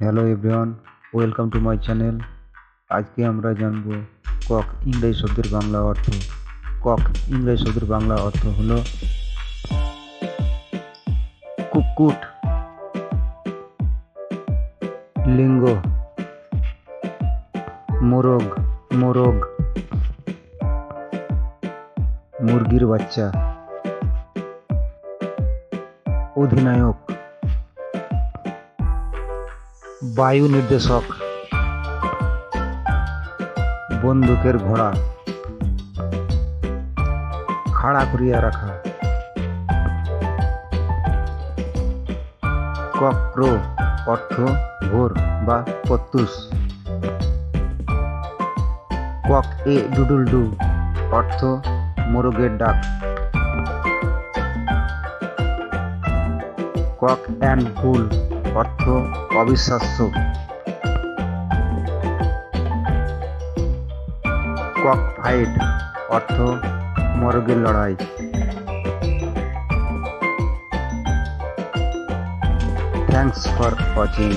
Hello everyone, welcome to my channel. আজকে আমরা জানব কক ইংরেজি শব্দের বাংলা অর্থ। কক ইংরেজি শব্দের বাংলা অর্থ হলো কুকুট, লিঙ্গ, মোরগ, মোরগ, মুরগির বাচ্চা, অধিনায়ক, বায়ু নির্দেশক, বন্দুকের ঘোড়া, খাড়া করিয়া রাখা, কক্র অর্থ ভোর বা প্রত্যুষ, কক এ ডুডুল ডু অর্থ মোরগের ডাক, কক অ্যান্ড বুল অর্থ অবিশ্বাস্য, কক ফাইট অর্থ মোরগের লড়াই। Thanks for watching.